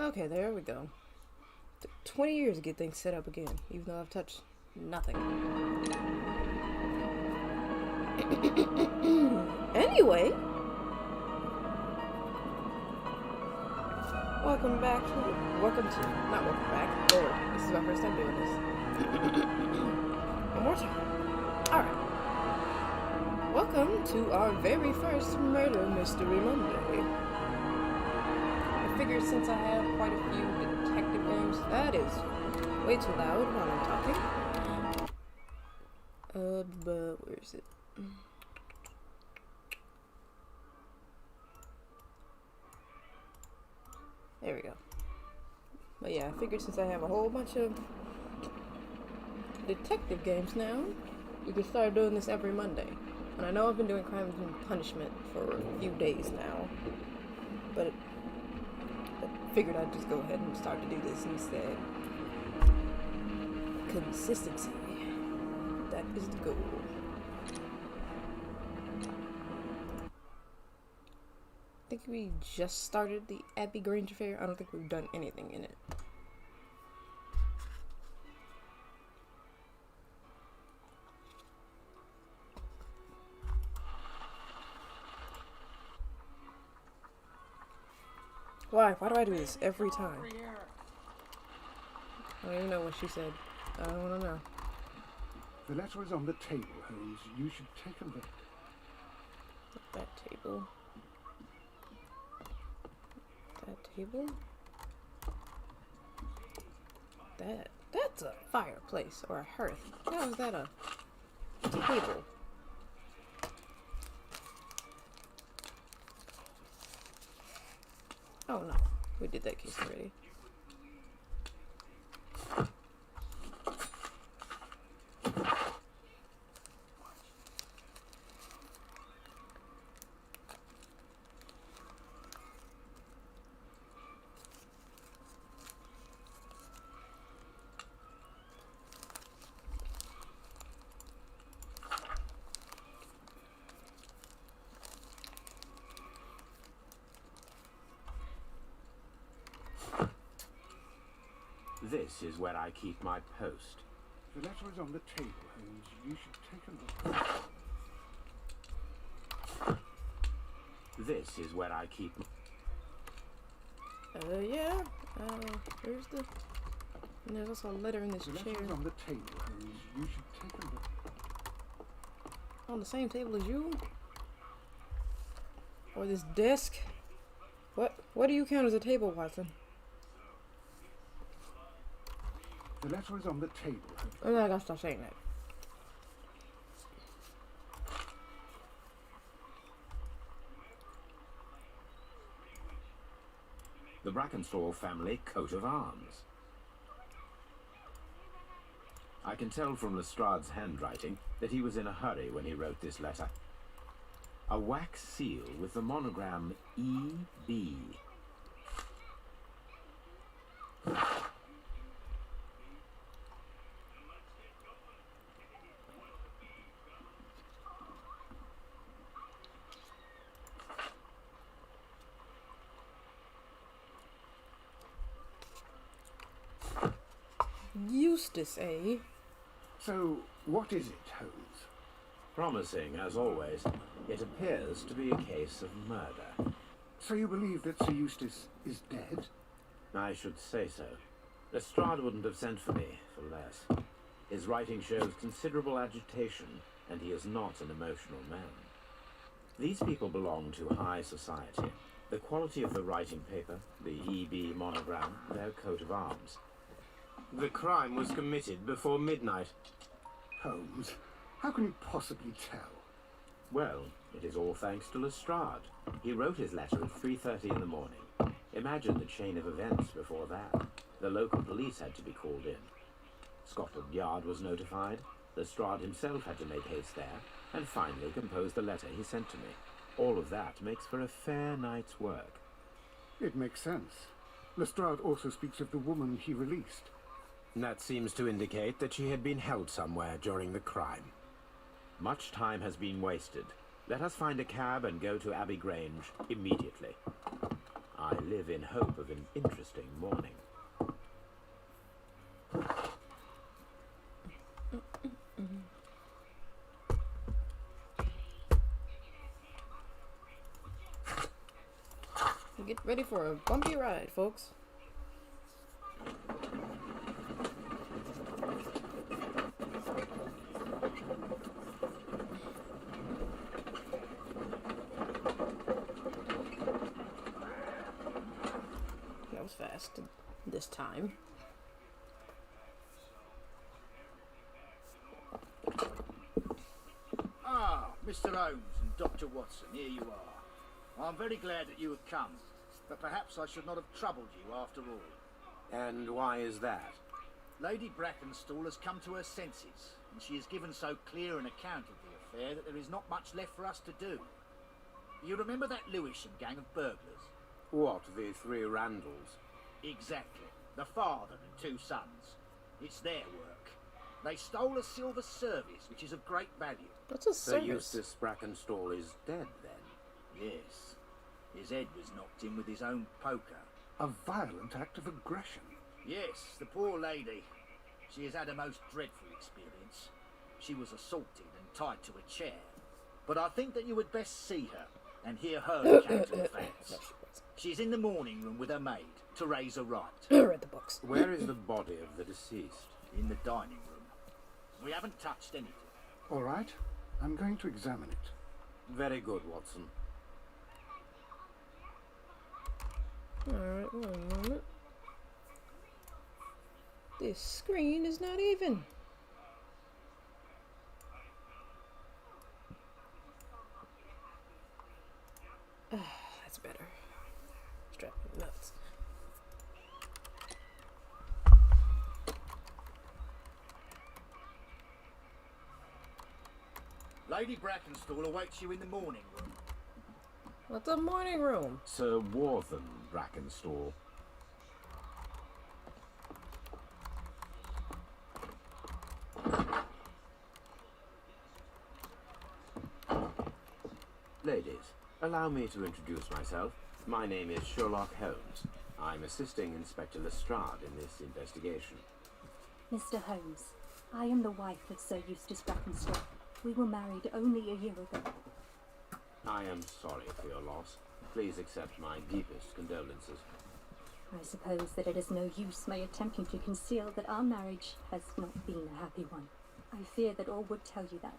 Okay, there we go. Took 20 years to get things set up again, even though I've touched nothing. Anyway, welcome to, not welcome back, Lord, this is my first time doing this. One more time. Alright. Welcome to our very first Murder Mystery Monday. I figured since I have quite a few detective games, that is way too loud while I'm talking. But where is it? There we go. But yeah, I figured since I have a whole bunch of detective games now, we could start doing this every Monday. And I know I've been doing Crime and Punishment for a few days now, but I figured I'd just go ahead and start to do this instead. Consistency. That is the goal. I think we just started the Abbey Grange affair. I don't think we've done anything in it. Why? Why do I do this every time? I don't even know what she said. I don't want to know. The letter is on the table, Holmes. You should take a look. That table. That table? That's a fireplace or a hearth. How is that a table? Oh no, we did that case already. This is where I keep my post. The letter is on the table, Holmes. You should take a look. This is where I keep my... Yeah. Where's the... And there's also a letter in this chair. The chair. letter is on the table, Holmes. You should take a look. On the same table as you? Or this desk? What do you count as a table, Watson? The letter is on the table. Oh, I gotta stop saying that. The Brackenstall family coat of arms. I can tell from Lestrade's handwriting that he was in a hurry when he wrote this letter. A wax seal with the monogram E.B. Eustace, eh? So, what is it, Holmes? Promising, as always, it appears to be a case of murder. So you believe that Sir Eustace is dead? I should say so. Lestrade wouldn't have sent for me for less. His writing shows considerable agitation, and he is not an emotional man. These people belong to high society. The quality of the writing paper, the E.B. monogram, their coat of arms. The crime was committed before midnight. Holmes, how can you possibly tell? Well, it is all thanks to Lestrade. He wrote his letter at 3:30 in the morning. Imagine the chain of events before that. The local police had to be called in. Scotland Yard was notified. Lestrade himself had to make haste there, and finally composed the letter he sent to me. All of that makes for a fair night's work. It makes sense. Lestrade also speaks of the woman he released. That seems to indicate that she had been held somewhere during the crime. Much time has been wasted. Let us find a cab and go to Abbey Grange immediately. I live in hope of an interesting morning. Get ready for a bumpy ride, folks. That was fast this time. Ah, Mr. Holmes and Dr. Watson, here you are. I'm very glad that you have come, but perhaps I should not have troubled you after all. And why is that? Lady Brackenstall has come to her senses, and she has given so clear an account of the affair that there is not much left for us to do. You remember that Lewisham gang of burglars? What, the three Randalls? Exactly. The father and two sons. It's their work. They stole a silver service, which is of great value. What's a So service? Eustace Brackenstall is dead, then? Yes. His head was knocked in with his own poker. A violent act of aggression. Yes, the poor lady. She has had a most dreadful experience. She was assaulted and tied to a chair. But I think that you would best see her and hear her account of the facts. She's in the morning room with her maid, Teresa Wright. Read the books. Where is the body of the deceased? In the dining room. We haven't touched anything. All right, I'm going to examine it. Very good, Watson. Alright, one moment. This screen is not even. That's better. Strap me nuts. Lady Brackenstall awaits you in the morning room. What's a morning room? Sir Warthen Brackenstall. Ladies, allow me to introduce myself. My name is Sherlock Holmes. I'm assisting Inspector Lestrade in this investigation. Mr. Holmes, I am the wife of Sir Eustace Brackenstall. We were married only a year ago. I am sorry for your loss. Please accept my deepest condolences. I suppose that it is no use my attempting to conceal that our marriage has not been a happy one. I fear that all would tell you that,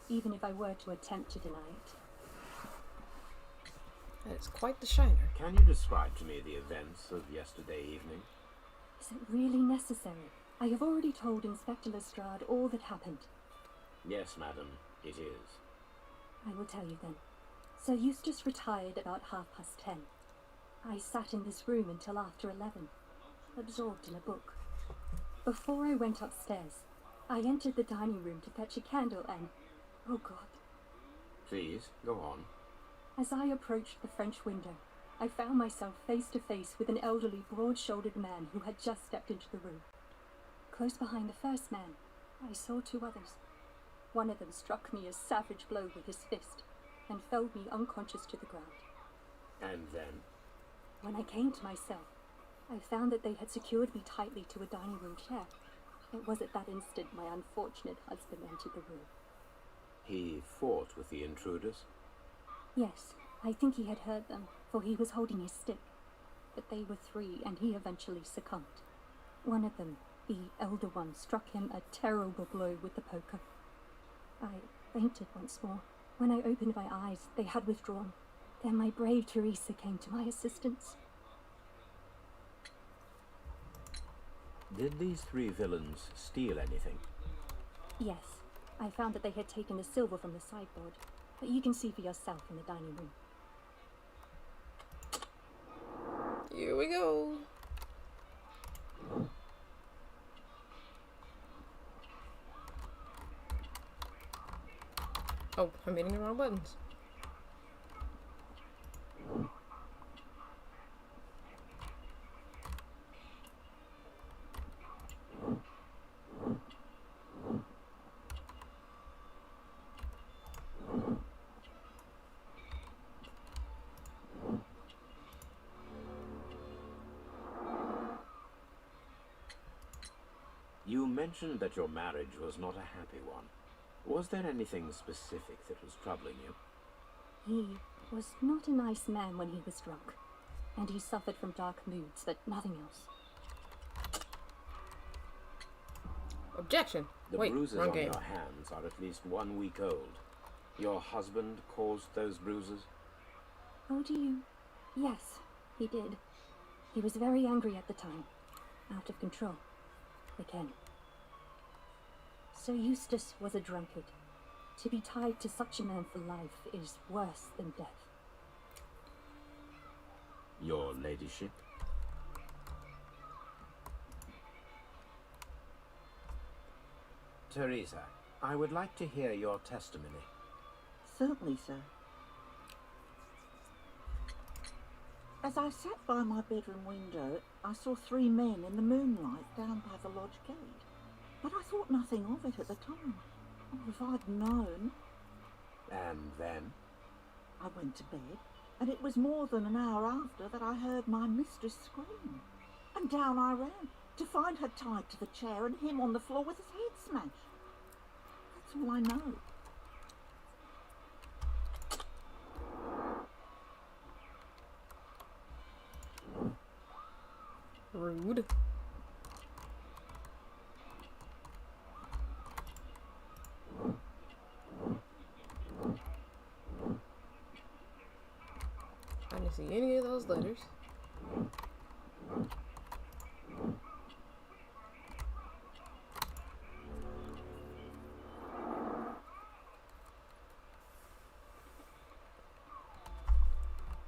even if I were to attempt to deny it. That is quite the shiner. Can you describe to me the events of yesterday evening? Is it really necessary? I have already told Inspector Lestrade all that happened. Yes, madam, it is. I will tell you then. Sir Eustace retired about 10:30. I sat in this room until after 11, absorbed in a book. Before I went upstairs, I entered the dining room to fetch a candle and... oh God. Please, go on. As I approached the French window, I found myself face to face with an elderly, broad-shouldered man who had just stepped into the room. Close behind the first man, I saw two others. One of them struck me a savage blow with his fist and felled me unconscious to the ground. And then? When I came to myself, I found that they had secured me tightly to a dining room chair. It was at that instant my unfortunate husband entered the room. He fought with the intruders? Yes, I think he had heard them, for he was holding his stick. But they were three, and he eventually succumbed. One of them, the elder one, struck him a terrible blow with the poker. I fainted once more. When I opened my eyes, they had withdrawn. Then my brave Teresa came to my assistance. Did these three villains steal anything? Yes, I found that they had taken the silver from the sideboard, but you can see for yourself in the dining room. Here we go. Oh, I'm hitting the wrong buttons. mentioned that your marriage was not a happy one. Was there anything specific that was troubling you? He was not a nice man when he was drunk, and he suffered from dark moods, but nothing else. Objection. The Wait, bruises wrong on game. your hands are at least 1 week old. Your husband caused those bruises? Oh, do you? Yes, he did. He was very angry at the time. Out of control. Again. Sir Eustace was a drunkard. To be tied to such a man for life is worse than death. Your ladyship? Teresa, I would like to hear your testimony. Certainly, sir. As I sat by my bedroom window, I saw 3 men in the moonlight down by the lodge gate. But I thought nothing of it at the time. Oh, if I'd known. And then? I went to bed, and it was more than an hour after that I heard my mistress scream. And down I ran, to find her tied to the chair and him on the floor with his head smashed. That's all I know. Rude. I didn't see any of those letters.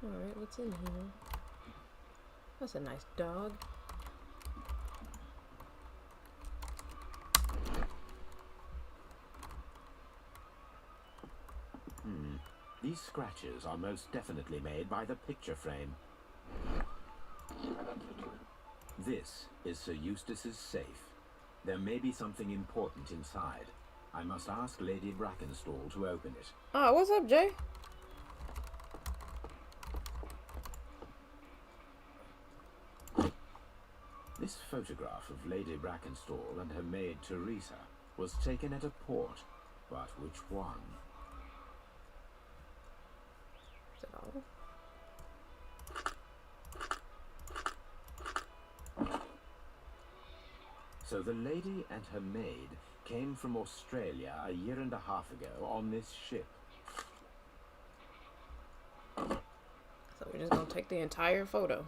Alright, what's in here? That's a nice dog. These scratches are most definitely made by the picture frame. This is Sir Eustace's safe. There may be something important inside. I must ask Lady Brackenstall to open it. Oh, what's up, Jay? This photograph of Lady Brackenstall and her maid Teresa was taken at a port, but which one? Is that all? So the lady and her maid came from Australia a year and a half ago on this ship. So we're just gonna take the entire photo.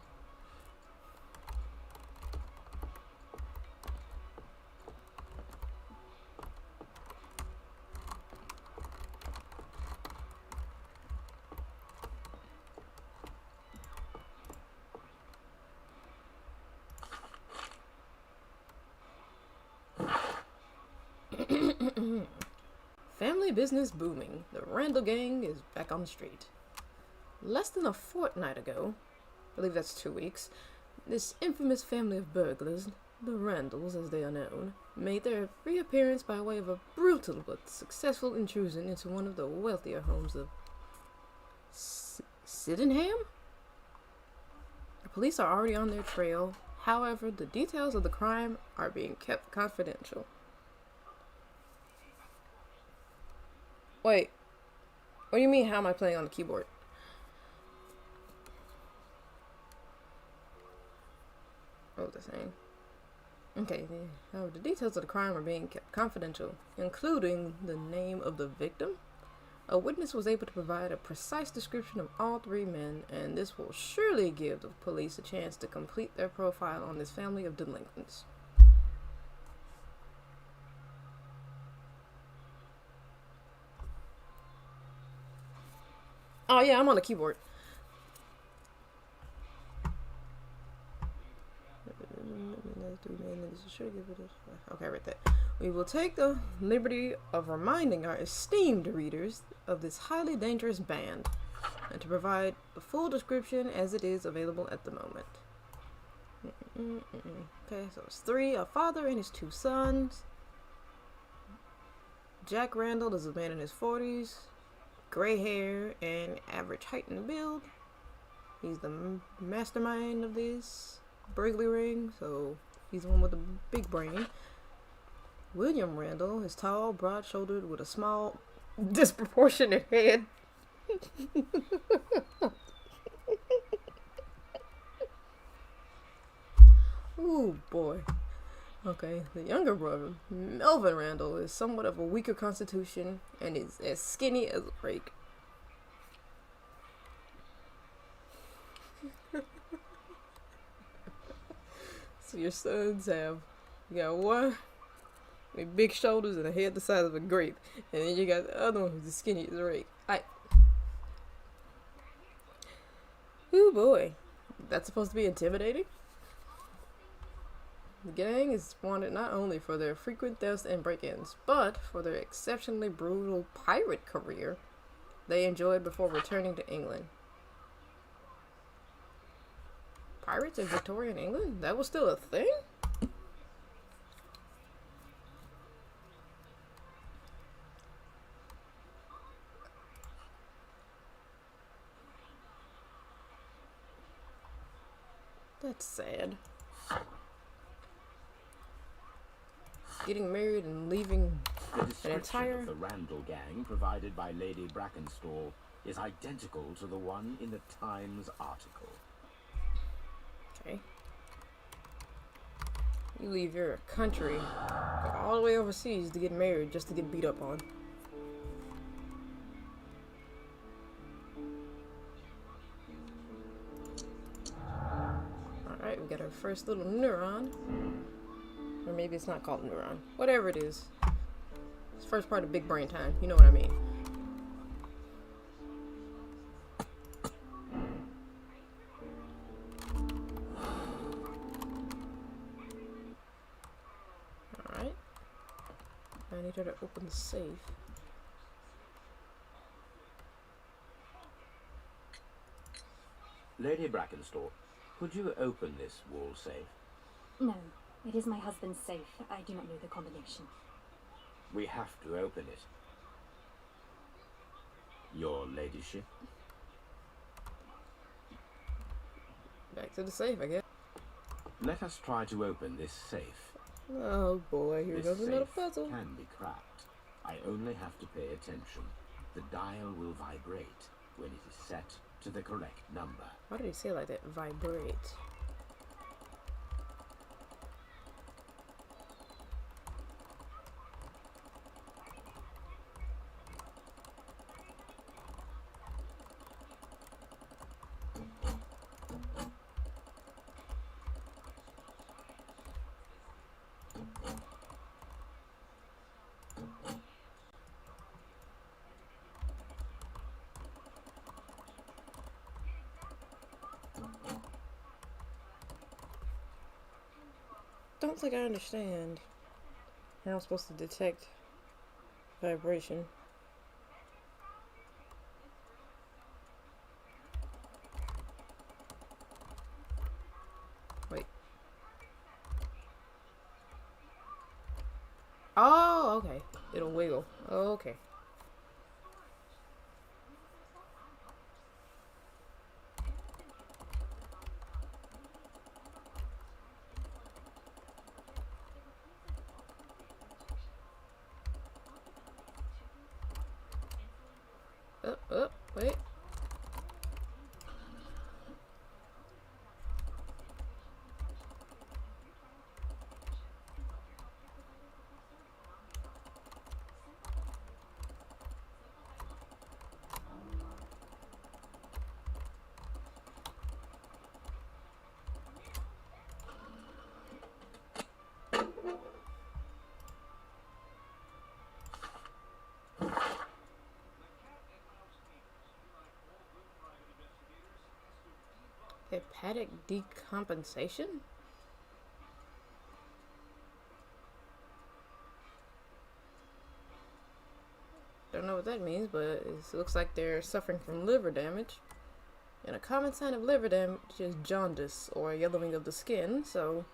Family business booming. The Randall gang is back on the street. Less than a fortnight ago, I believe that's 2 weeks, this infamous family of burglars, the Randalls as they are known, made their reappearance by way of a brutal but successful intrusion into one of the wealthier homes of Sydenham? The police are already on their trail. However, the details of the crime are being kept confidential. Wait, what do you mean, how am I playing on the keyboard? What was I saying? Okay, however, the details of the crime are being kept confidential, including the name of the victim. A witness was able to provide a precise description of all 3 men, and this will surely give the police a chance to complete their profile on this family of delinquents. Oh yeah, I'm on the keyboard. Okay, I read that. We will take the liberty of reminding our esteemed readers of this highly dangerous band and to provide the full description as it is available at the moment. Okay, so it's 3, a father and his 2 sons. Jack Randall is a man in his 40s, gray hair and average height and build. He's the mastermind of this burglary ring, so he's the one with the big brain. William Randall is tall, broad-shouldered, with a small, disproportionate head. Ooh, boy. Okay, the younger brother, Melvin Randall, is somewhat of a weaker constitution and is as skinny as a rake. So your sons have, you got one with big shoulders and a head the size of a grape, and then you got the other one who's as skinny as a rake. Ooh, boy. That's supposed to be intimidating? The gang is wanted not only for their frequent thefts and break-ins, but for their exceptionally brutal pirate career they enjoyed before returning to England. Pirates in Victorian England? That was still a thing? That's sad. Getting married and leaving The an description entire... of the Randall gang provided by Lady Brackenstall is identical to the one in the Times article. Okay. You leave your country, go all the way overseas to get married just to get beat up on. Alright, we got our first little neuron. Or maybe it's not called neuron. Whatever it is. It's the first part of big brain time. You know what I mean. Alright. I need her to open the safe. Lady Brackenstall, could you open this wall safe? No, it is my husband's safe. I do not know the combination. We have to open it. Your ladyship? Back to the safe, I guess. Let us try to open this safe. Oh boy, here This goes another safe puzzle. can be cracked. I only have to pay attention. The dial will vibrate when it is set to the correct number. Why did he say it like that? Vibrate. Don't think I understand how I'm supposed to detect vibration. Wait. Oh, okay. It'll wiggle. Okay. Wait. Hepatic decompensation? Don't know what that means, but it looks like they're suffering from liver damage. And a common sign of liver damage is jaundice, or yellowing of the skin, so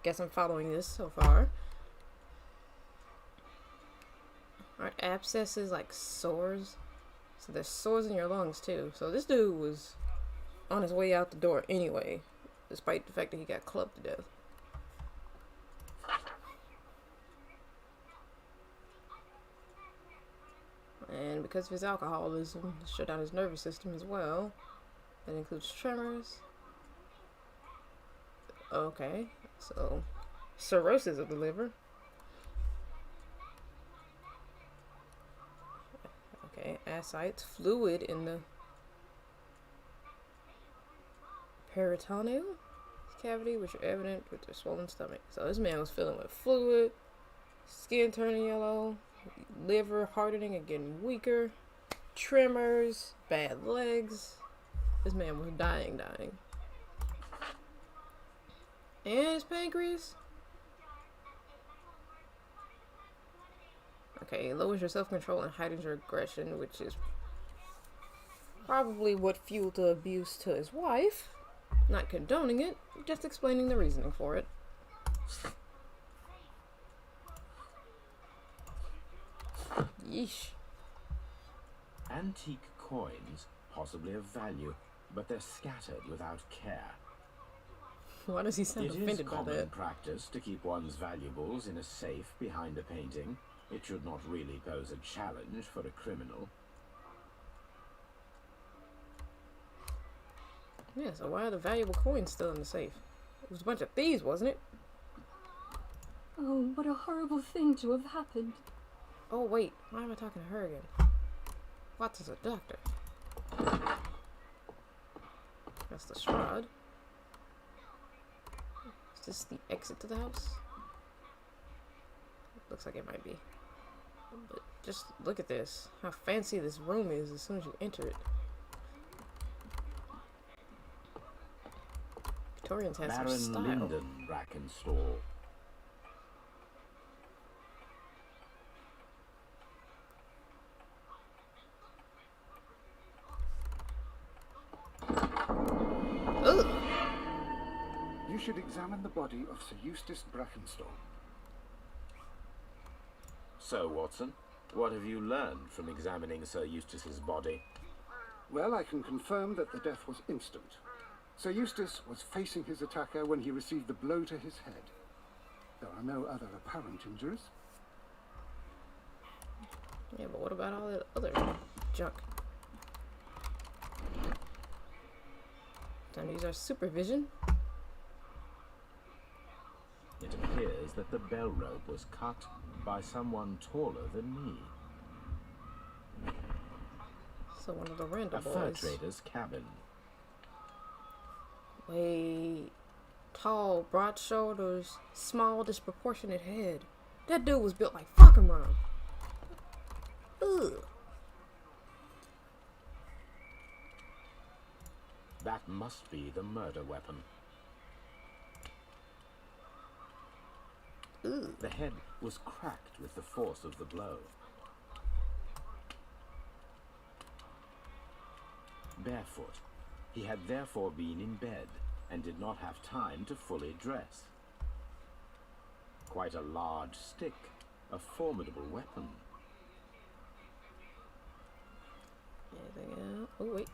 guess I'm following this so far. Aren't abscesses like sores? So there's sores in your lungs too. So this dude was on his way out the door anyway, despite the fact that he got clubbed to death. And because of his alcoholism, it shut down his nervous system as well. That includes tremors. Okay, so cirrhosis of the liver. Okay, ascites, fluid in the peritoneal cavity, which are evident with their swollen stomach. So this man was filling with fluid, skin turning yellow, liver hardening and getting weaker, tremors, bad legs. This man was dying. And his pancreas. Okay, it lowers your self-control and heightens your aggression, which is probably what fueled the abuse to his wife. Not condoning it, just explaining the reasoning for it. Yeesh. Antique coins, possibly of value, but they're scattered without care. Why does he sound It is offended by common that? practice to keep one's valuables in a safe behind a painting. It should not really pose a challenge for a criminal. Yeah, so why are the valuable coins still in the safe? It was a bunch of thieves, wasn't it? Oh, what a horrible thing to have happened. Oh, wait. Why am I talking to her again? Watts is a doctor. That's the shroud. Is this the exit to the house? Looks like it might be. But just look at this. How fancy this room is as soon as you enter it. Victorians had some Baron style. Lyndon Brackenstall. Ugh. You should examine the body of Sir Eustace Brackenstall. So, Watson, what have you learned from examining Sir Eustace's body? Well, I can confirm that the death was instant. Sir Eustace was facing his attacker when he received the blow to his head. There are no other apparent injuries. Yeah, but what about all that other junk? Time to use our supervision. It appears that the bell rope was cut by someone taller than me. So one of the random A fur boys. trader's cabin. Wait. Tall, broad shoulders, small, disproportionate head. That dude was built like fucking wrong. Ugh. That must be the murder weapon. Ugh. The head was cracked with the force of the blow. Barefoot, he had therefore been in bed and did not have time to fully dress. Quite a large stick, a formidable weapon. Anything else? Oh, wait.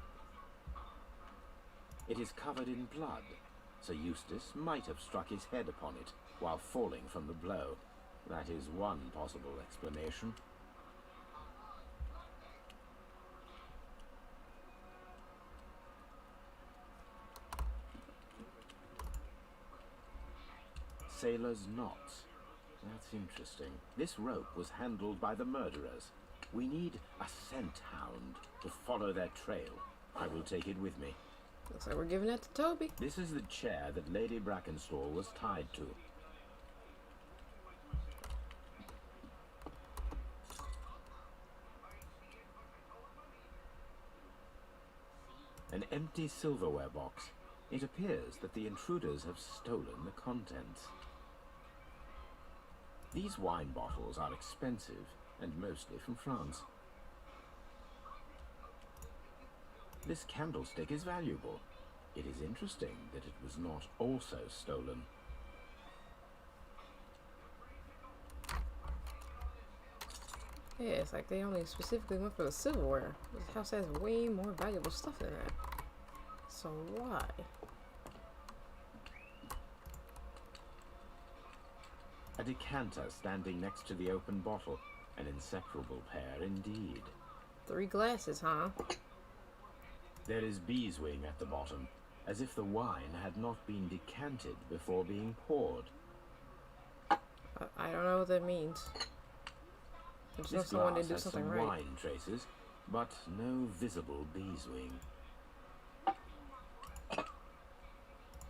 It is covered in blood, so Eustace might have struck his head upon it while falling from the blow. That is one possible explanation. Sailor's knots. That's interesting. This rope was handled by the murderers. We need a scent hound to follow their trail. I will take it with me. Looks like we're giving that to Toby. This is the chair that Lady Brackenstall was tied to. An empty silverware box. It appears that the intruders have stolen the contents. These wine bottles are expensive and mostly from France. This candlestick is valuable. It is interesting that it was not also stolen. Yeah, it's like they only specifically went for the silverware. This house has way more valuable stuff than that. So why? A decanter standing next to the open bottle. An inseparable pair indeed. 3 glasses, huh? There is beeswing at the bottom, as if the wine had not been decanted before being poured. I don't know what that means. I just know This someone glass didn't do has something some right. wine traces, but no visible beeswing.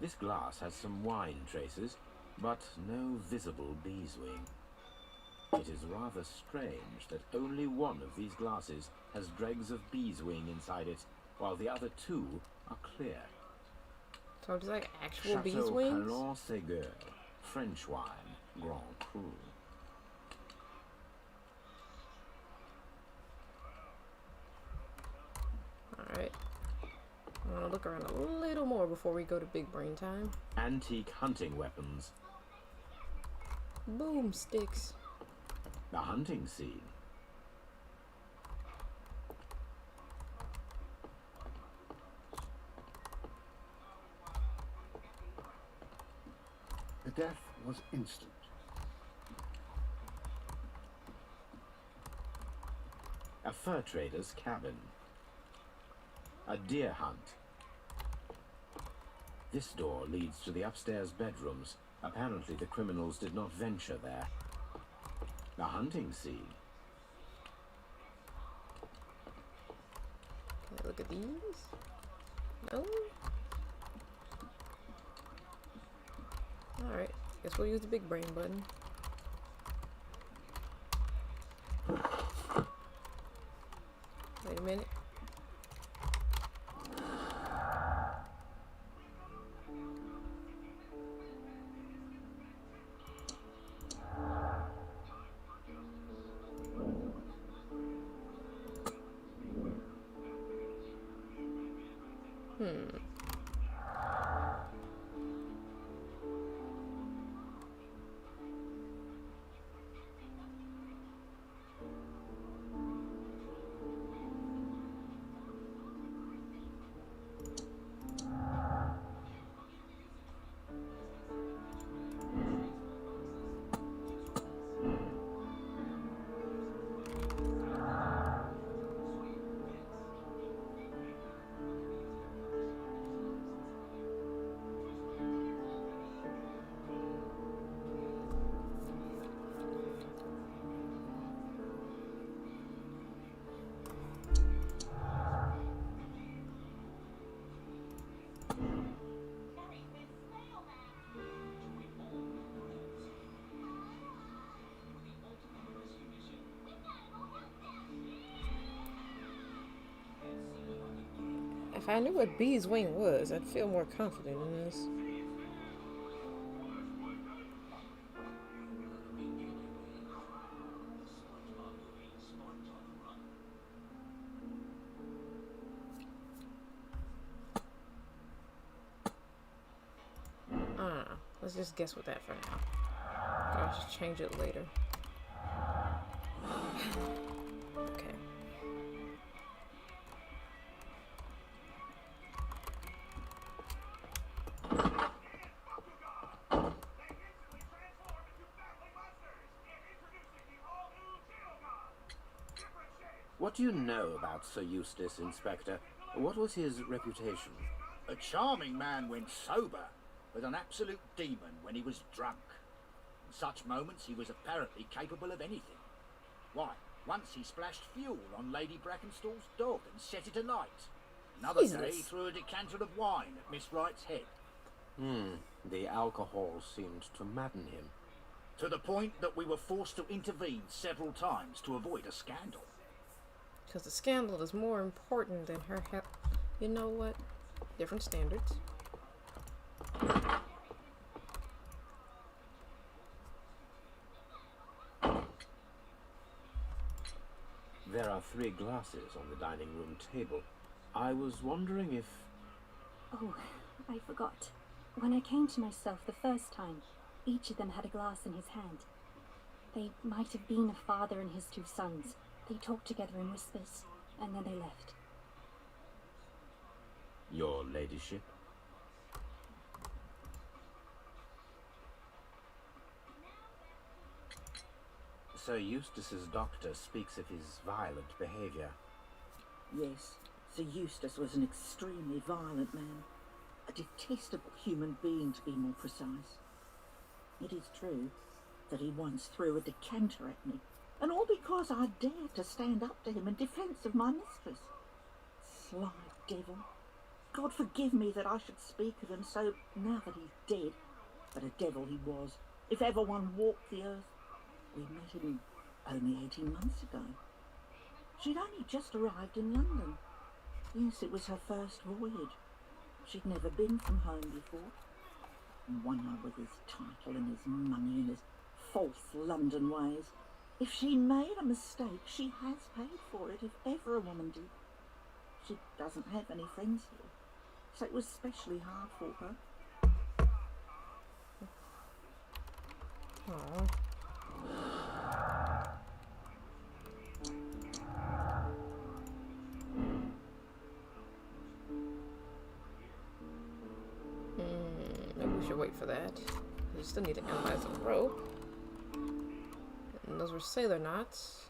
This glass has some wine traces, but no visible beeswing. It is rather strange that only one of these glasses has dregs of beeswing inside it, while the other 2 are clear. So it's like actual Chateau bees wings? Calon-Ségur, French wine, Grand Cru. Alright. I'm gonna look around a little more before we go to big brain time. Antique hunting weapons. Boomsticks. The hunting scene. The death was instant. A fur trader's cabin. A deer hunt. This door leads to the upstairs bedrooms. Apparently the criminals did not venture there. The hunting scene. Can I look at these? No? Alright. Guess we'll use the big brain button. Wait a minute. If I knew what bee's wing was, I'd feel more confident in this. Let's just guess with that for now. I'll just change it later. Okay. What do you know about Sir Eustace, Inspector? What was his reputation? A charming man when sober, but an absolute demon when he was drunk. In such moments he was apparently capable of anything. Why, once he splashed fuel on Lady Brackenstall's dog and set it alight. Another day he threw a decanter of wine at Miss Wright's head. The alcohol seemed to madden him. To the point that we were forced to intervene several times to avoid a scandal. Because the scandal is more important than her health. You know what? Different standards. There are 3 glasses on the dining room table. I was wondering if... Oh, I forgot. When I came to myself the first time, each of them had a glass in his hand. They might have been a father and his 2 sons. They talked together in whispers, and then they left. Your ladyship? Sir Eustace's doctor speaks of his violent behavior. Yes, Sir Eustace was an extremely violent man. A detestable human being, to be more precise. It is true that he once threw a decanter at me, and all because I dared to stand up to him in defence of my mistress. Sly devil. God forgive me that I should speak of him so now that he's dead, but a devil he was, if ever one walked the earth. We met him only 18 months ago. She'd only just arrived in London. Yes, it was her first voyage. She'd never been from home before. And one eye with his title and his money and his false London ways. If she made a mistake, she has paid for it, if ever a woman did. She doesn't have any friends here, so it was especially hard for her. Aww. Maybe we should wait for that. We still need to analyze the rope. And those were sailor knots.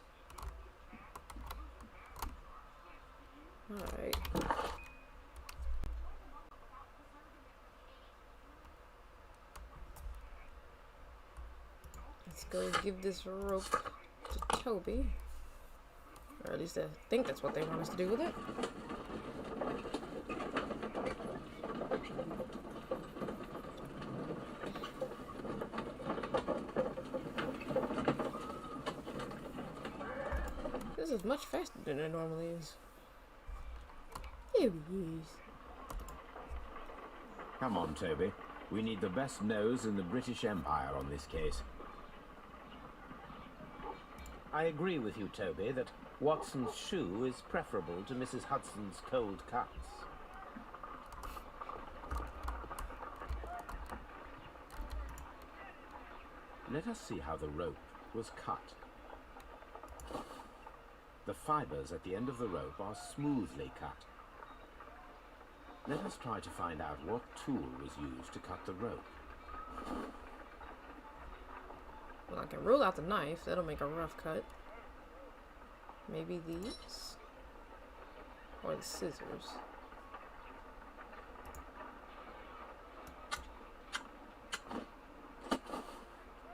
Alright. Let's go give this rope to Toby. Or at least I think that's what they want us to do with it. This is much faster than it normally is. Here he is. Come on, Toby. We need the best nose in the British Empire on this case. I agree with you, Toby, that Watson's shoe is preferable to Mrs. Hudson's cold cuts. Let us see how the rope was cut. The fibers at the end of the rope are smoothly cut. Let us try to find out what tool was used to cut the rope. Well, I can rule out the knife. That'll make a rough cut. Maybe these? Or the scissors.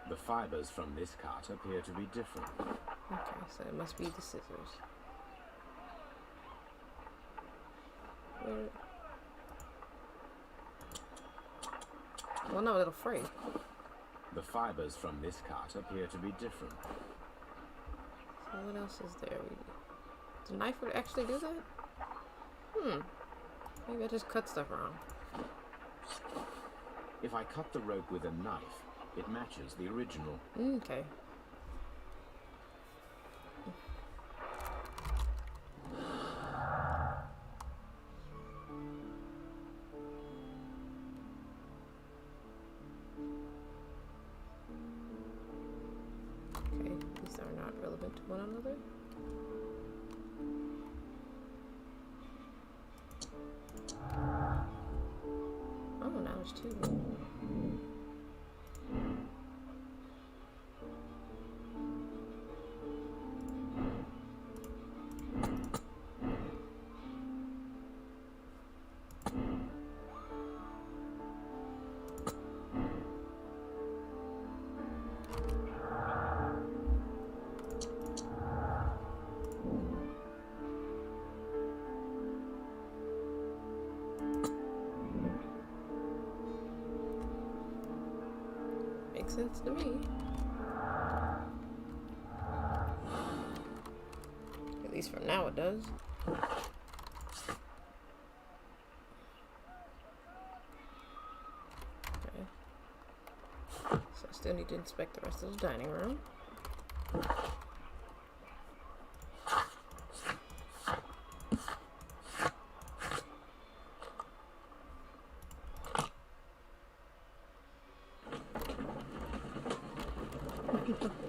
The fibers from this cut appear to be different. Okay, so it must be the scissors. Where? Well, no, it'll fray. The fibers from this cut appear to be different. So what else is there? The knife would actually do that? Maybe I just cut stuff wrong. If I cut the rope with a knife, it matches the original. Okay. Okay, these are not relevant to one another. Oh, now there's two. Makes sense to me. At least for now it does. Okay. So I still need to inspect the rest of the dining room.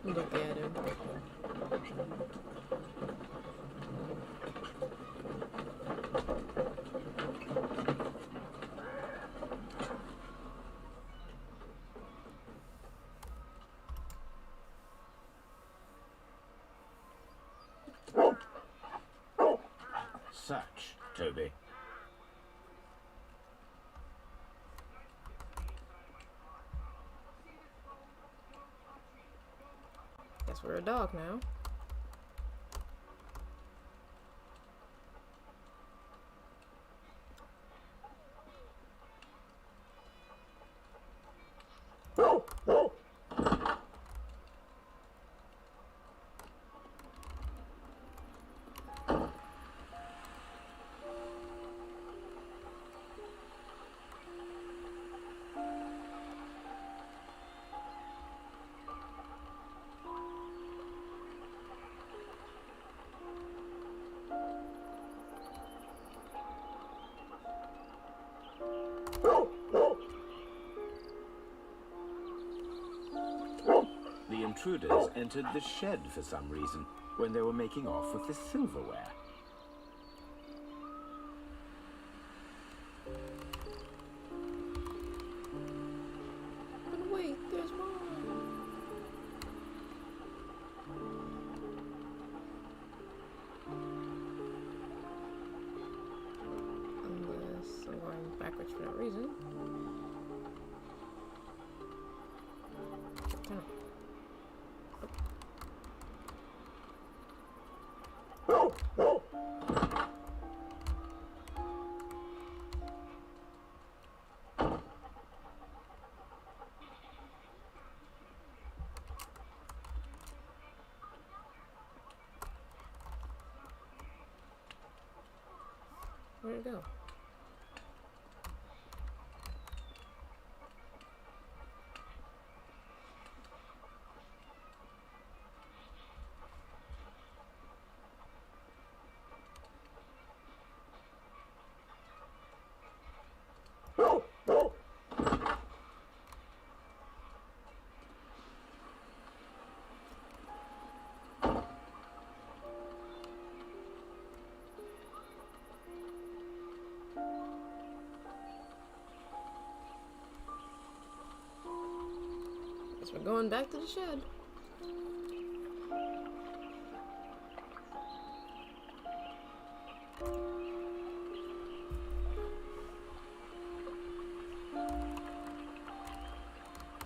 Look at him. such, Toby. Guess we're a dog now. The intruders entered the shed for some reason when they were making off with the silverware. But wait, there's more. Unless I'm going backwards for no reason. Turn it. Where'd it go? Guess we're going back to the shed.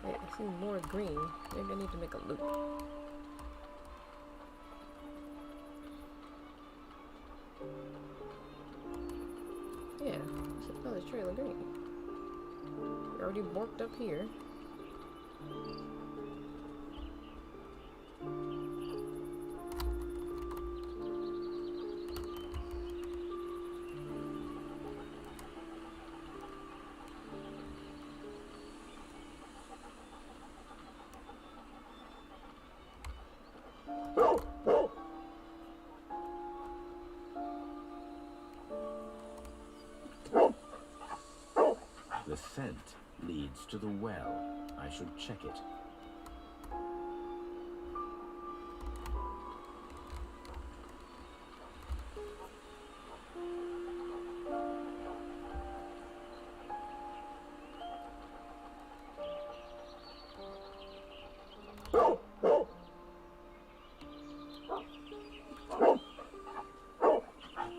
Wait, I see more green. Maybe I need to make a loop. Yeah, it's another trail of green. We're already borked up here. The scent leads to the well. I should check it.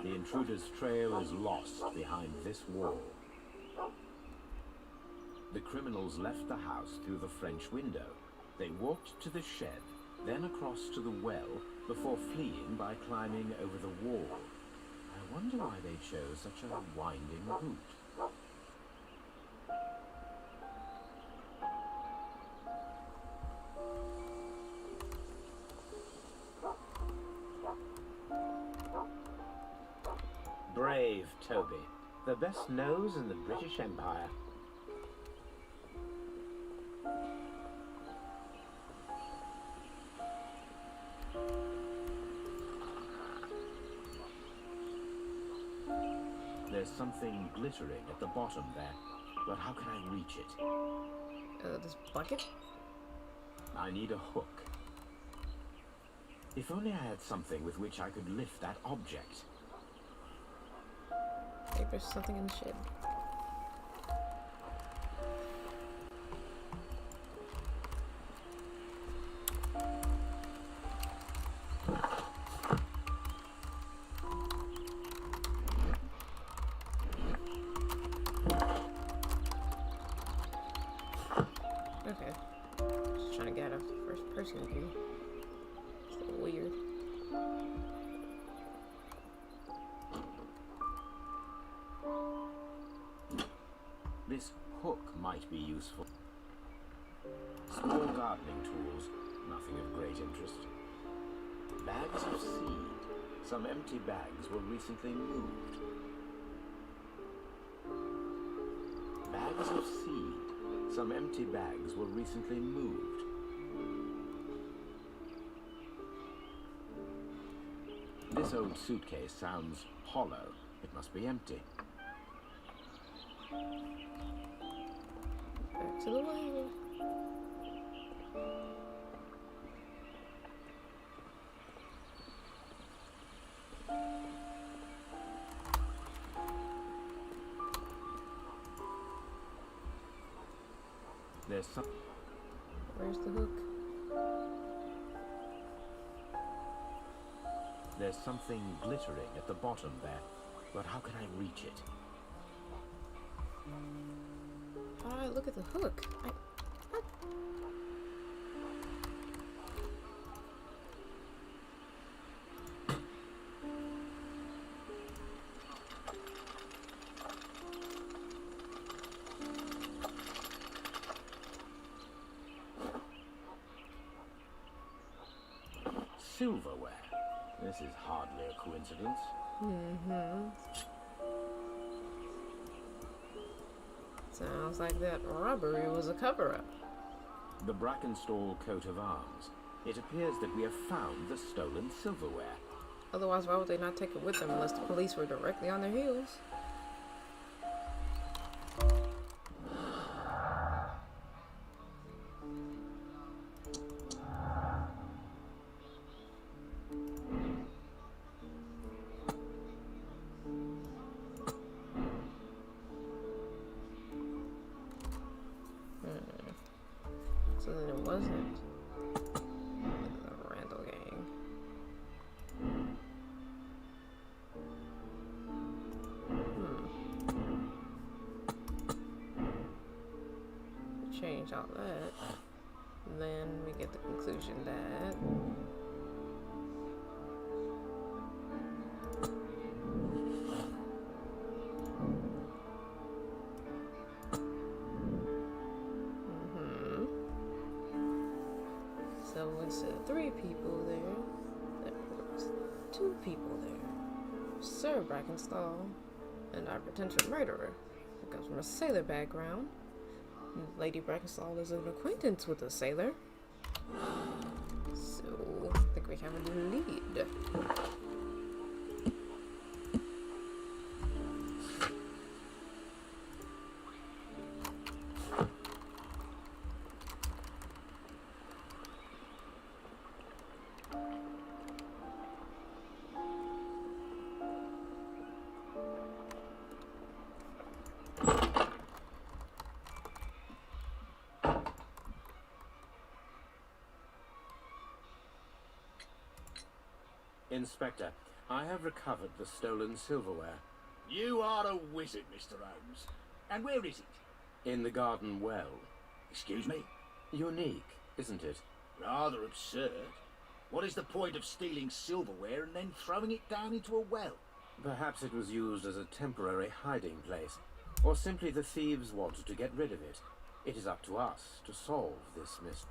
The intruder's trail is lost behind this wall. The criminals left the house through the French window. They walked to the shed, then across to the well, before fleeing by climbing over the wall. I wonder why they chose such a winding route. Brave Toby, the best nose in the British Empire. There's something glittering at the bottom there, but how can I reach it? This bucket? I need a hook. If only I had something with which I could lift that object. I think there's something in the shed. Okay. Just trying to get out of the first person view. It's a little weird. This hook might be useful. Small gardening tools, nothing of great interest. Bags of seed. Some empty bags were recently moved. Bags of seed. Some empty bags were recently moved. This old suitcase sounds hollow. It must be empty. Back to the well. There's some... Where's the hook? There's something glittering at the bottom there, but how can I reach it? How do I look at the hook? What? Silverware. This is hardly a coincidence. Sounds like that robbery was a cover-up. The Brackenstall coat of arms. It appears that we have found the stolen silverware. Otherwise, why would they not take it with them unless the police were directly on their heels? So then it wasn't the Randall gang. Change all that. Then we get the conclusion that so instead of 3 people there was 2 people there. Sir Brackenstall and our potential murderer, who comes from a sailor background. Lady Brackenstall is an acquaintance with a sailor. So, I think we have a lead. Inspector, I have recovered the stolen silverware. You are a wizard, Mr. Holmes. And where is it? In the garden well. Excuse me? Unique, isn't it? Rather absurd. What is the point of stealing silverware and then throwing it down into a well? Perhaps it was used as a temporary hiding place, or simply the thieves wanted to get rid of it. It is up to us to solve this mystery.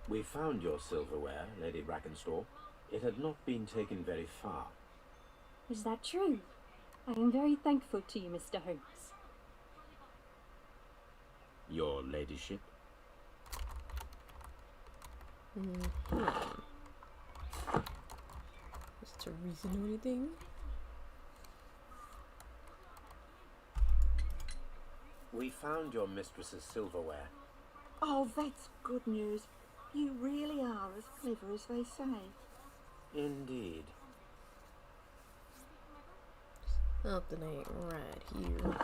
We found your silverware, Lady Brackenstall. It had not been taken very far. Is that true? I am very thankful to you, Mr. Holmes. Your ladyship? Is Teresa know anything? We found your mistress's silverware. Oh, that's good news. You really are as clever as they say. Indeed. Something ain't right here.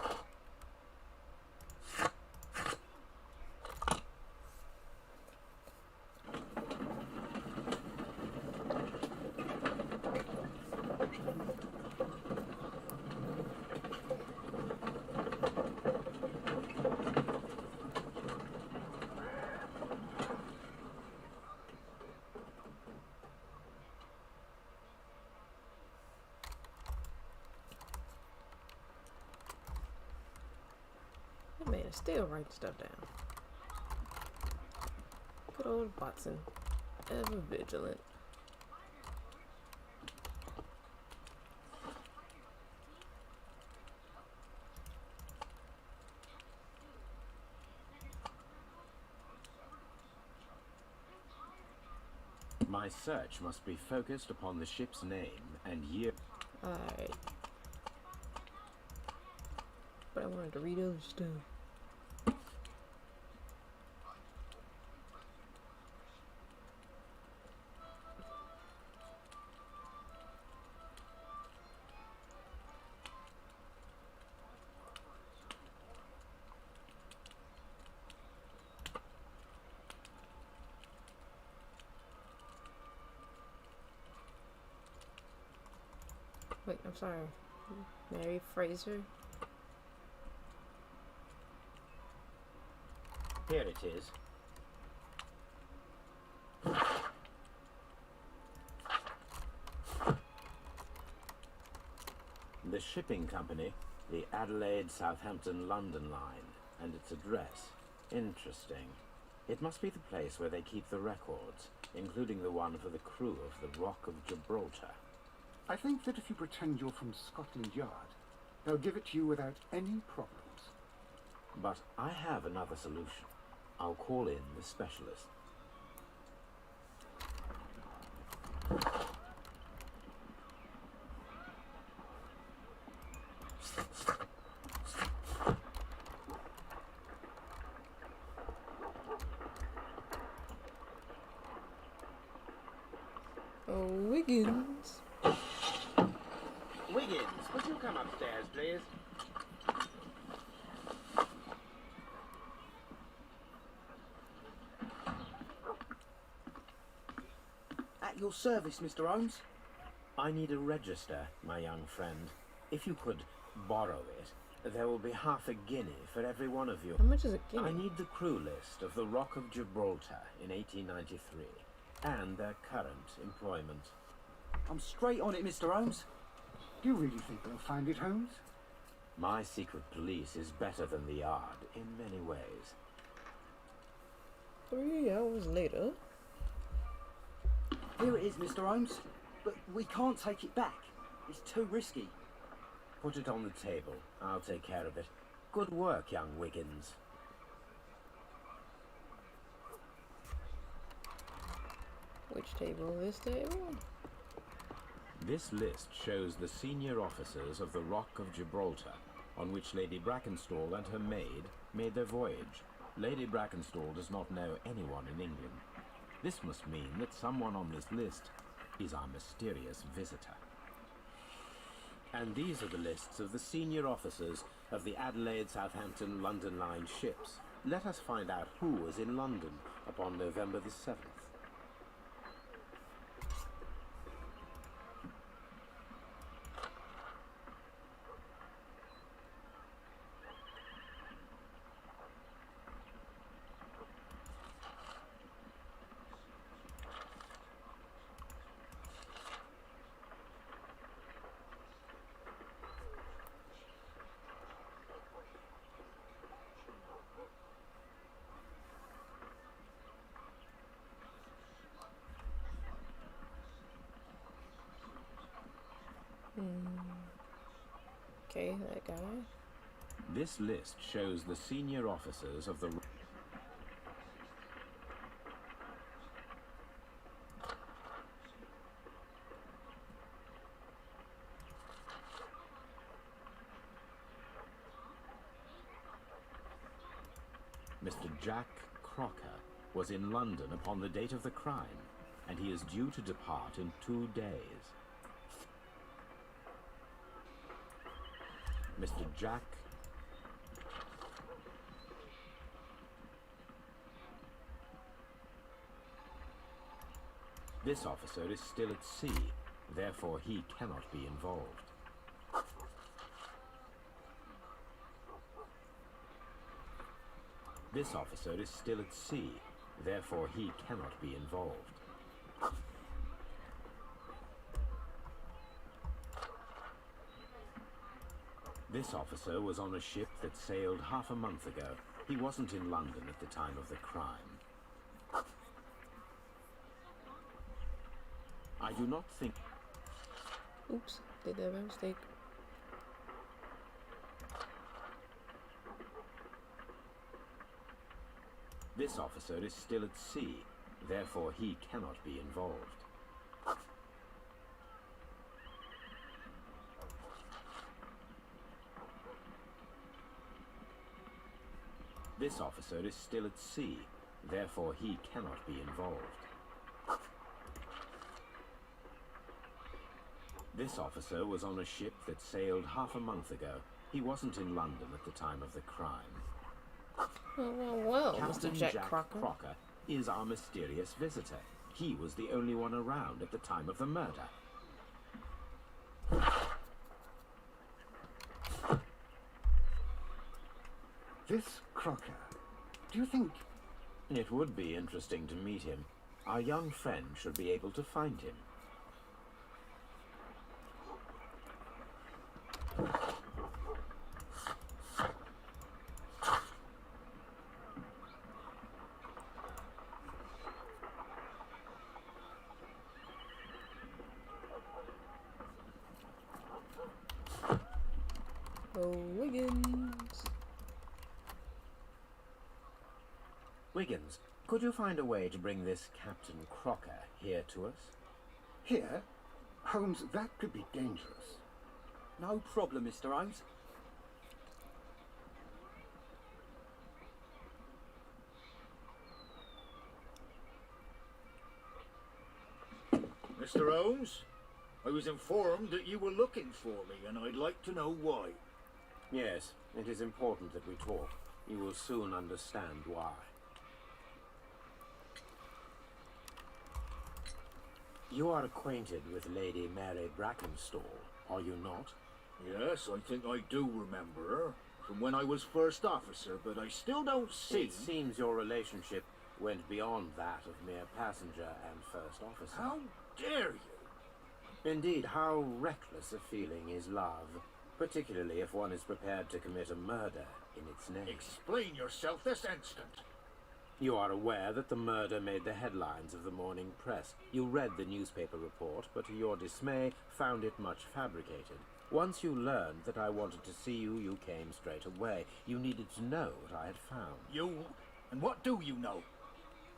Man, still writing stuff down. Good old Watson. Ever vigilant. My search must be focused upon the ship's name and year. Alright. But I wanted to read other stuff. Wait, I'm sorry. Mary Fraser? Here it is. The shipping company, the Adelaide, Southampton, London line, and its address. Interesting. It must be the place where they keep the records, including the one for the crew of the Rock of Gibraltar. I think that if you pretend you're from Scotland Yard, they'll give it to you without any problems. But I have another solution. I'll call in the specialist. Oh, Wiggins. Wiggins, would you come upstairs, please? At your service, Mr. Holmes. I need a register, my young friend. If you could borrow it, there will be half a guinea for every one of you. How much is a guinea? I need the crew list of the Rock of Gibraltar in 1893 and their current employment. I'm straight on it, Mr. Holmes. Do you really think they'll find it, Holmes? My secret police is better than the Yard in many ways. 3 hours later. Here it is, Mr. Holmes. But we can't take it back. It's too risky. Put it on the table. I'll take care of it. Good work, young Wiggins. Which table? This table? This list shows the senior officers of the Rock of Gibraltar, on which Lady Brackenstall and her maid made their voyage. Lady Brackenstall does not know anyone in England. This must mean that someone on this list is our mysterious visitor. And these are the lists of the senior officers of the Adelaide, Southampton, London line ships. Let us find out who was in London upon November the 7th. Okay, that guy. This list shows the senior officers of the... Mr. Jack Crocker was in London upon the date of the crime, and he is due to depart in 2 days. Mr. Jack... This officer is still at sea, therefore he cannot be involved. This officer is still at sea, therefore he cannot be involved. This officer was on a ship that sailed half a month ago. He wasn't in London at the time of the crime. I do not think... Oops, did that by mistake. This officer is still at sea, therefore he cannot be involved. This officer is still at sea, therefore he cannot be involved. This officer was on a ship that sailed half a month ago. He wasn't in London at the time of the crime. Well, Captain Mr. Jack Crocker Crocker. is our mysterious visitor. He was the only one around at the time of the murder. This Crocker, do you think... It would be interesting to meet him. Our young friend should be able to find him. Oh, Wiggins. Wiggins, could you find a way to bring this Captain Crocker here to us? Here? Holmes, that could be dangerous. No problem, Mr. Holmes. Mr. Holmes, I was informed that you were looking for me, and I'd like to know why. Yes, it is important that we talk. You will soon understand why. You are acquainted with Lady Mary Brackenstall, are you not? Yes, I think I do remember her from when I was first officer, but I still don't see... It seems your relationship went beyond that of mere passenger and first officer. How dare you? Indeed, how reckless a feeling is love, particularly if one is prepared to commit a murder in its name. Explain yourself this instant. You are aware that the murder made the headlines of the morning press. You read the newspaper report, but to your dismay, found it much fabricated. Once you learned that I wanted to see you, you came straight away. You needed to know what I had found. You? And what do you know?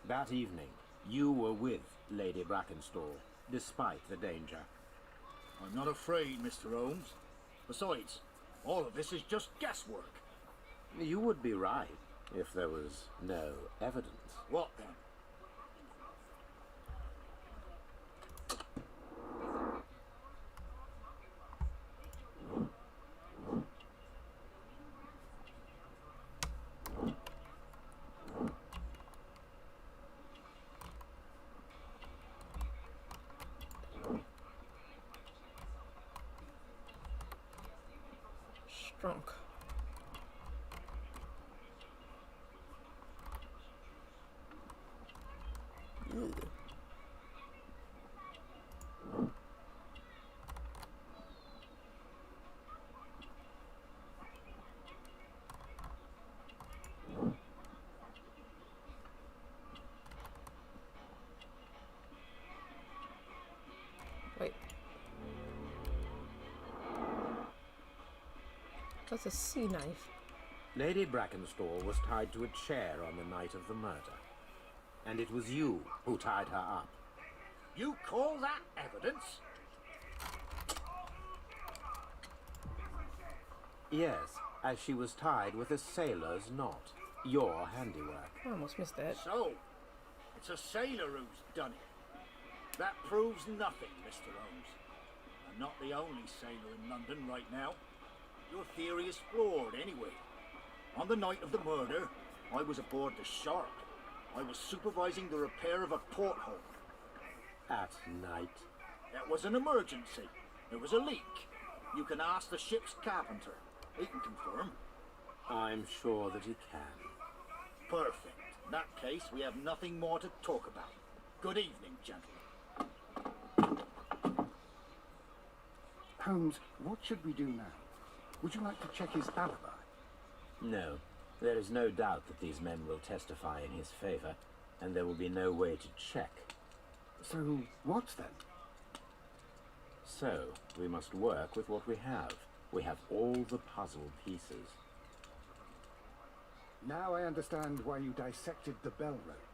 That evening, you were with Lady Brackenstall, despite the danger. I'm not afraid, Mr. Holmes. Besides, all of this is just guesswork. You would be right if there was no evidence. What then? Strong. Ew. Wait. That's a sea knife. Lady Brackenstall was tied to a chair on the night of the murder. And it was you who tied her up. You call that evidence? Yes, as she was tied with a sailor's knot. Your handiwork. I almost missed that. So, it's a sailor who's done it. That proves nothing, Mr. Holmes. I'm not the only sailor in London right now. Your theory is flawed, anyway. On the night of the murder, I was aboard the Shark. I was supervising the repair of a porthole. At night. That was an emergency. There was a leak. You can ask the ship's carpenter. He can confirm. I'm sure that he can. Perfect. In that case, we have nothing more to talk about. Good evening, gentlemen. Holmes, what should we do now? Would you like to check his alibi? No. There is no doubt that these men will testify in his favor, and there will be no way to check. So, what then? So, we must work with what we have. We have all the puzzle pieces. Now I understand why you dissected the bell rope.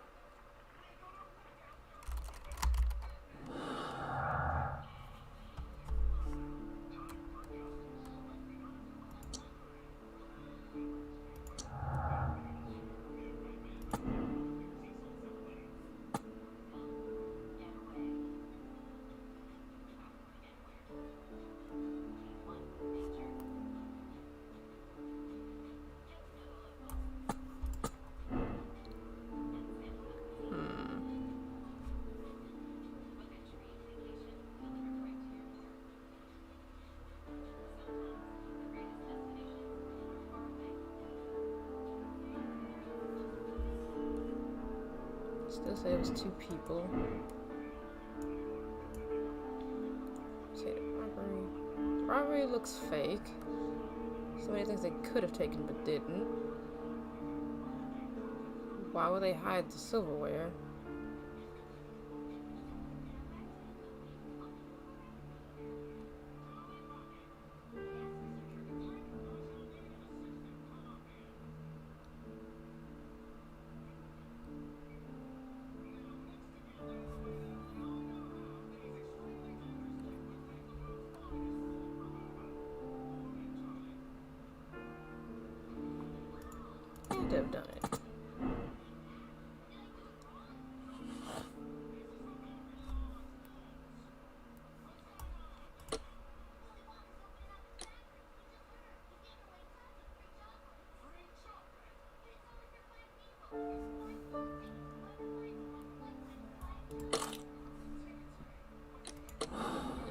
Still say it was 2 people. Okay, the robbery looks fake. So many things they could have taken but didn't. Why would they hide the silverware? Could have done it.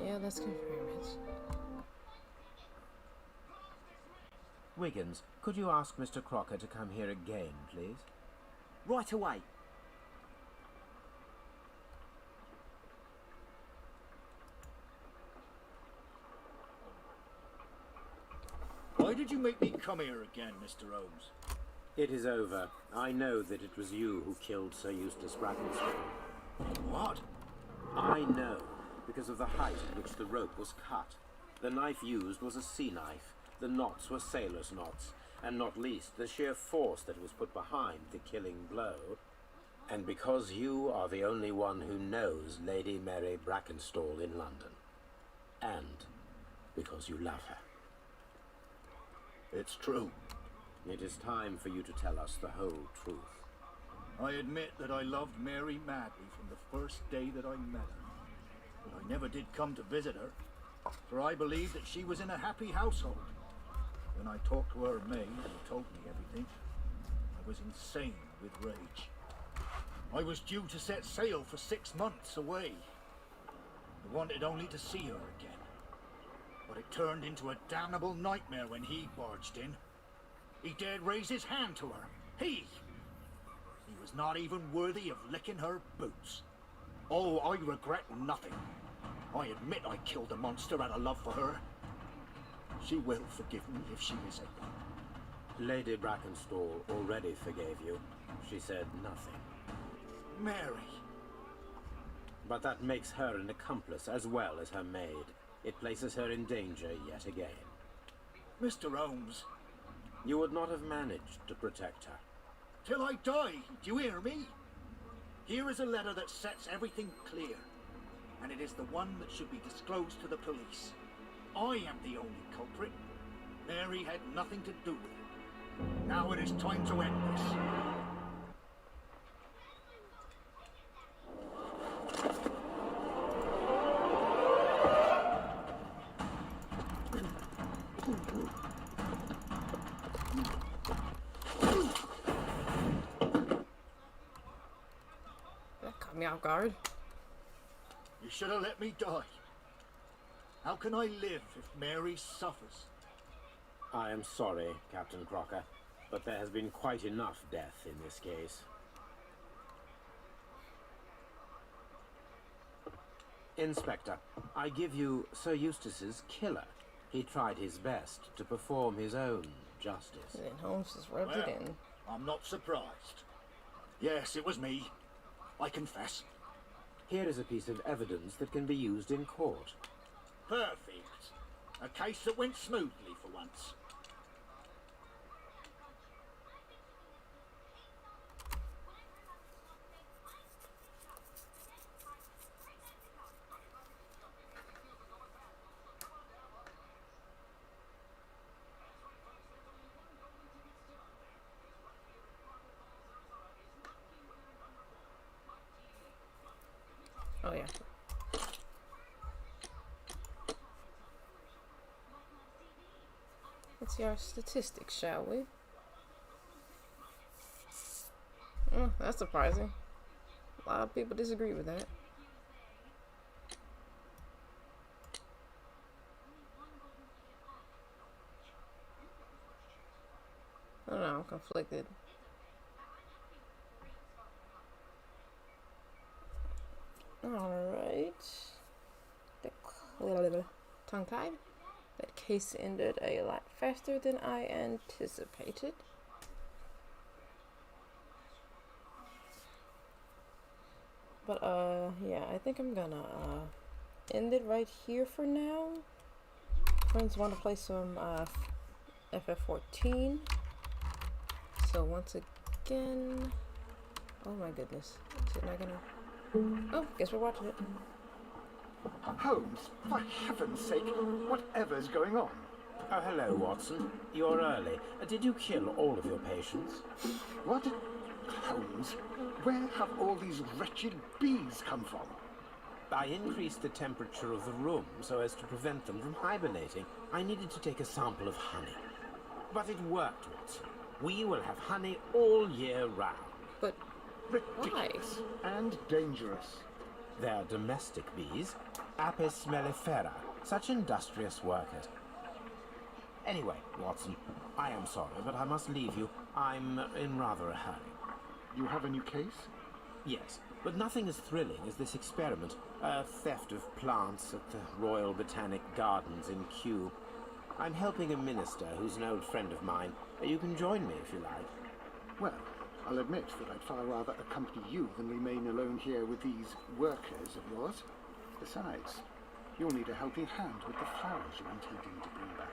Yeah, let's confirm it. Wiggins, could you ask Mr. Crocker to come here again, please? Right away. Why did you make me come here again, Mr. Holmes? It is over. I know that it was you who killed Sir Eustace Brackenstone. What? I know, because of the height at which the rope was cut. The knife used was a sea knife. The knots were sailor's knots, and not least the sheer force that was put behind the killing blow. And because you are the only one who knows Lady Mary Brackenstall in London. And because you love her. It's true. It is time for you to tell us the whole truth. I admit that I loved Mary madly from the first day that I met her. But I never did come to visit her, for I believed that she was in a happy household. When I talked to her maid, who told me everything, I was insane with rage. I was due to set sail for 6 months away. I wanted only to see her again. But it turned into a damnable nightmare when he barged in. He dared raise his hand to her. He was not even worthy of licking her boots. Oh, I regret nothing. I admit I killed the monster out of love for her. She will forgive me if she is able. Lady Brackenstall already forgave you. She said nothing. Mary. But that makes her an accomplice as well as her maid. It places her in danger yet again. Mr. Holmes. You would not have managed to protect her. Till I die, do you hear me? Here is a letter that sets everything clear. And it is the one that should be disclosed to the police. I am the only culprit. Mary had nothing to do with it. Now it is time to end this. That caught me off guard. You should have let me die. How can I live if Mary suffers? I am sorry, Captain Crocker, but there has been quite enough death in this case. Inspector, I give you Sir Eustace's killer. He tried his best to perform his own justice. And then Holmes just rubs it in. I'm not surprised. Yes, it was me. I confess. Here is a piece of evidence that can be used in court. Perfect. A case that went smoothly for once. Oh yeah. Let's see our statistics, shall we? Oh, that's surprising. A lot of people disagree with that. I don't know, I'm conflicted. Alright. Tongue-tied. That case ended a lot faster than I anticipated. But, yeah, I think I'm gonna, end it right here for now. Friends want to play some, FF14. So, once again... Oh my goodness. Is it not gonna... Oh, guess we're watching it. Holmes, for heaven's sake, whatever's going on? Oh, hello, Watson. You're early. Did you kill all of your patients? What? Holmes, where have all these wretched bees come from? I increased the temperature of the room so as to prevent them from hibernating. I needed to take a sample of honey. But it worked, Watson. We will have honey all year round. But Ridiculous and dangerous. They're domestic bees, Apis mellifera, such industrious workers. Anyway, Watson, I am sorry, but I must leave you. I'm in rather a hurry. You have a new case? Yes, but nothing as thrilling as this experiment. A theft of plants at the Royal Botanic Gardens in Kew. I'm helping a minister who's an old friend of mine. You can join me if you like. Well, I'll admit that I'd far rather accompany you than remain alone here with these workers of yours. Besides, you'll need a helping hand with the flowers you're intending to bring back.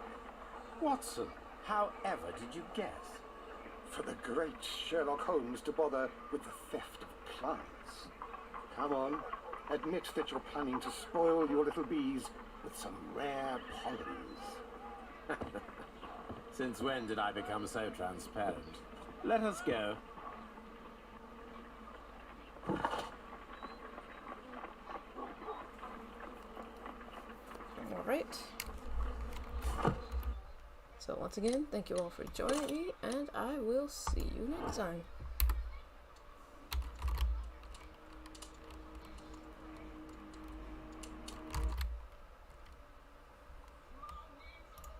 Watson, however did you guess? For the great Sherlock Holmes to bother with the theft of plants. Come on, admit that you're planning to spoil your little bees with some rare pollens. Since when did I become so transparent? Let us go. alright. So once again, thank you all for joining me, and I will see you next time.